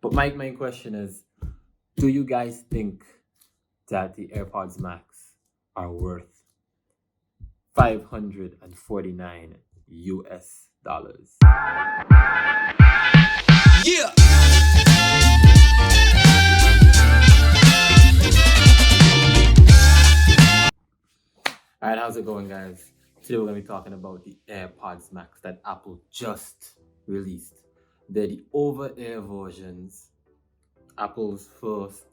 But my main question is, do you guys think that the AirPods Max are worth 549 US dollars? Yeah. All right, how's it going, guys? Today we're going to be talking about the AirPods Max that Apple just released. They're the over-ear versions, Apple's first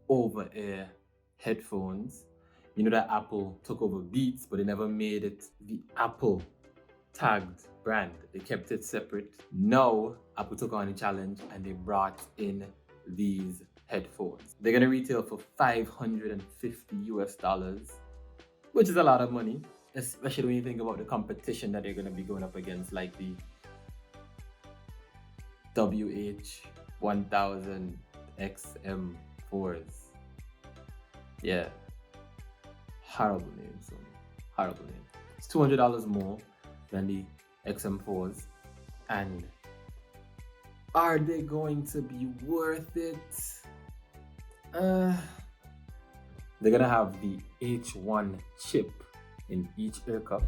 over-ear headphones. You know that Apple took over Beats, but they never made it the Apple tagged brand. They kept it separate. Now, Apple took on the challenge and they brought in these headphones. They're going to retail for 550 US dollars, which is a lot of money, especially when you think about the competition that they're going to be going up against, like the WH-1000 XM4s. Yeah, horrible name, so horrible name. It's $200 more than the XM4s, and are they going to be worth it? They're gonna have the H1 chip in each ear cup,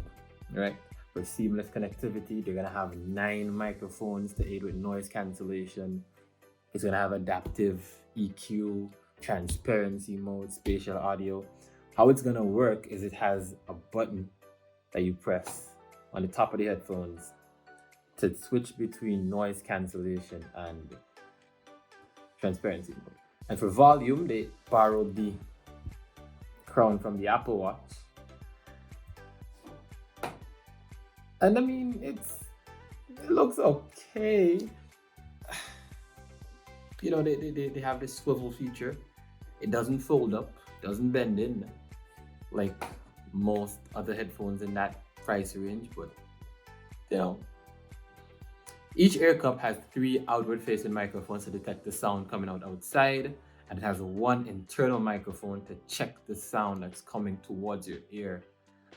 right? For seamless connectivity. They're gonna have 9 microphones to aid with noise cancellation. It's gonna have adaptive EQ, transparency mode, spatial audio. How it's gonna work is it has a button that you press on the top of the headphones to switch between noise cancellation and transparency mode. And for volume, they borrowed the crown from the Apple Watch. And I mean, it looks okay. You know, they have this swivel feature. It doesn't fold up, doesn't bend in like most other headphones in that price range, but you know. Each ear cup has 3 outward facing microphones to detect the sound coming out outside, and it has 1 internal microphone to check the sound that's coming towards your ear,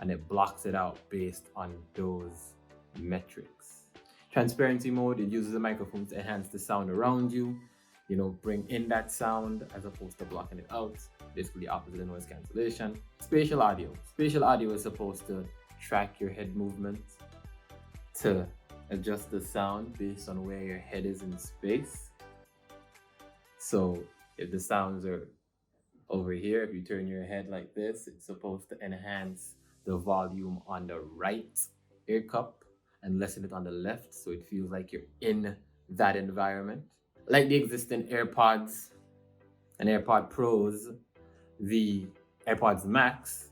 and it blocks it out based on those metrics. Transparency mode, it uses the microphone to enhance the sound around you, you know, bring in that sound as opposed to blocking it out. Basically the opposite of noise cancellation. Spatial audio. Spatial audio is supposed to track your head movement to adjust the sound based on where your head is in space. So if the sounds are over here, if you turn your head like this, it's supposed to enhance the volume on the right ear cup and lessen it on the left, so it feels like you're in that environment. Like the existing AirPods and AirPod Pros, the AirPods Max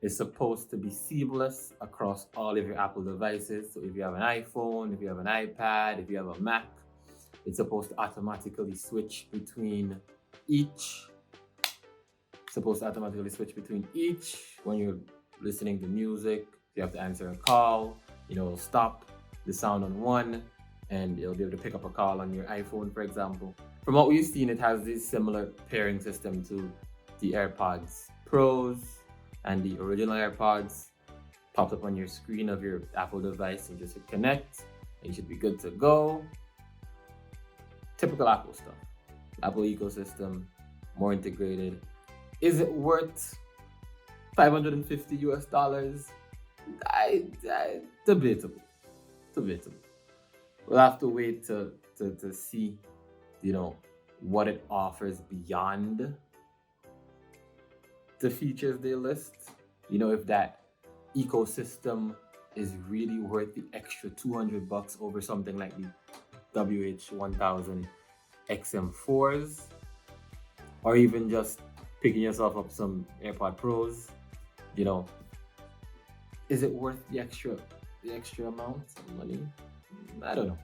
is supposed to be seamless across all of your Apple devices. So if you have an iPhone, if you have an iPad, if you have a Mac, it's supposed to automatically switch between each. When you're listening to music. If you have to answer a call, you know, it'll stop the sound on one and it'll be able to pick up a call on your iPhone, for example. From what we've seen, it has this similar pairing system to the AirPods Pros and the original AirPods. Pops up on your screen of your Apple device and just hit connect and you should be good to go. Typical Apple stuff. Apple ecosystem, more integrated. Is it worth 550 US dollars? Debatable. We'll have to wait to see, you know, what it offers beyond the features they list. You know, if that ecosystem is really worth the extra $200 over something like the WH-1000 XM4s, or even just picking yourself up some AirPod Pros. You know, is it worth the extra amount of money? I don't know.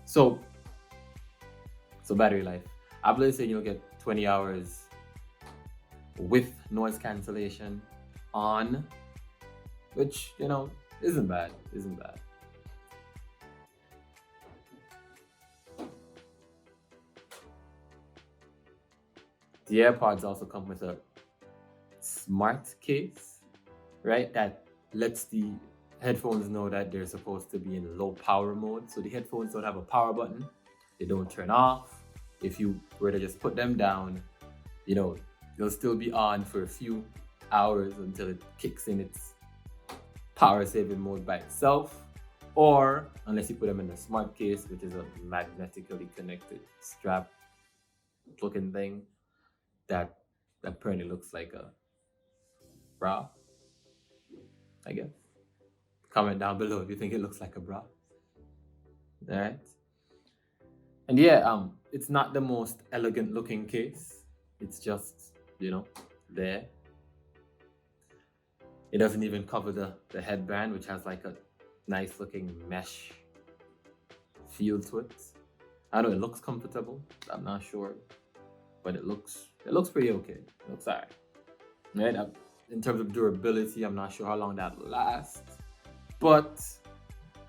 So battery life. Apple is saying you'll get 20 hours with noise cancellation on, which, you know, isn't bad. The AirPods also come with a smart case, right? That lets the headphones know that they're supposed to be in low power mode. So the headphones don't have a power button. They don't turn off. if you were to just put them down, you know, they'll still be on for a few hours until it kicks in its power saving mode by itself, or unless you put them in a smart case, which is a magnetically connected strap looking thing that apparently looks like a bra, I guess. Comment down below if you think it looks like a bra. All right. And yeah, it's not the most elegant looking case. It's just, there. It doesn't even cover the headband, which has like a nice looking mesh feel to it. I know it looks comfortable. I'm not sure, but it looks pretty okay. It looks alright. Right? In terms of durability, I'm not sure how long that lasts, but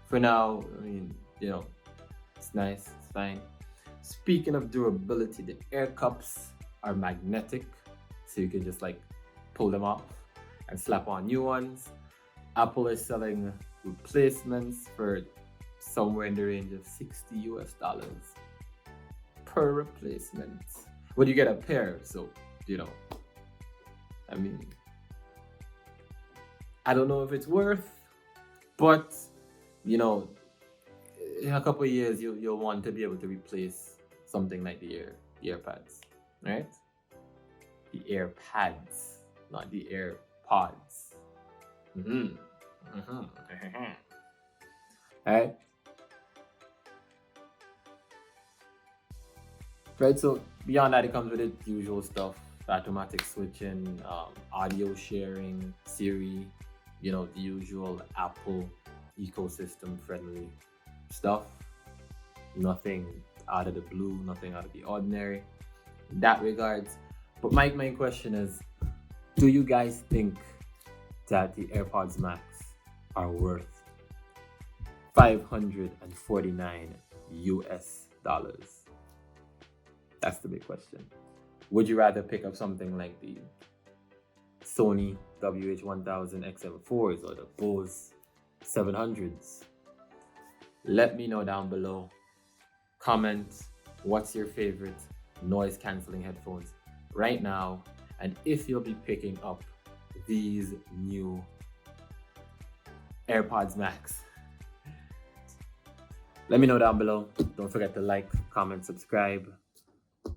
for now, I mean, it's nice. It's fine. Speaking of durability, the air cups are magnetic, so you can just like pull them off and slap on new ones. Apple is selling replacements for somewhere in the range of $60 per replacement. Well, you get a pair, so I mean, I don't know if it's worth, but in a couple of years you'll want to be able to replace something like the AirPods, right? The AirPods, not the AirPods. Alright. Right, so beyond that, it comes with its usual stuff: automatic switching, audio sharing, Siri, the usual Apple ecosystem friendly stuff. Nothing out of the blue, nothing out of the ordinary in that regards. But my main question is, do you guys think that the AirPods Max are worth $549 US? That's the big question. Would you rather pick up something like the Sony WH-1000 XM4s or the Bose 700s? Let me know down below. Comment what's your favorite noise cancelling headphones right now, and if you'll be picking up these new AirPods Max. Let me know down below. Don't forget to like, comment, subscribe.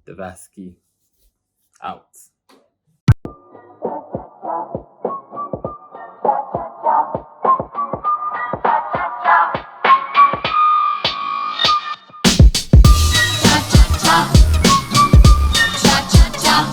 Davaskye out.